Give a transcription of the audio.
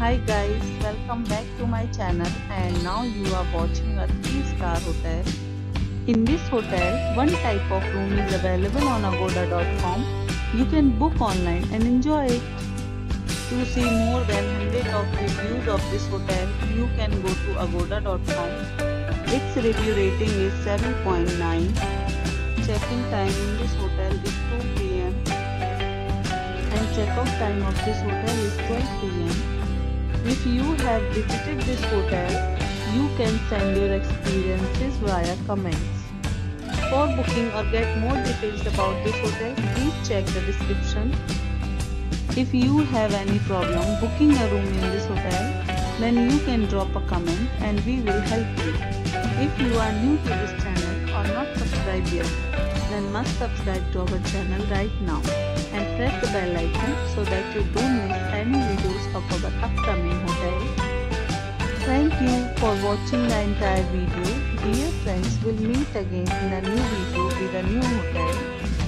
Hi guys, welcome back to my channel and now you are watching a 3-star hotel. In this hotel, one type of room is available on agoda.com. You can book online and enjoy it. To see more than 100 of reviews of this hotel, you can go to agoda.com. Its review rating is 7.9. Check-in time in this hotel is 2 p.m. and check-out time of this hotel is 12 p.m. If you have visited this hotel, you can send your experiences via comments. For booking or get more details about this hotel, please check the description. If you have any problem booking a room in this hotel, then you can drop a comment and we will help you. If you are new to this channel or not subscribed yet, then must subscribe to our channel right now and press the bell icon so that you don't miss any videos of our upcoming hotel. Thank you for watching the entire video. Dear friends, we'll meet again in a new video with a new hotel.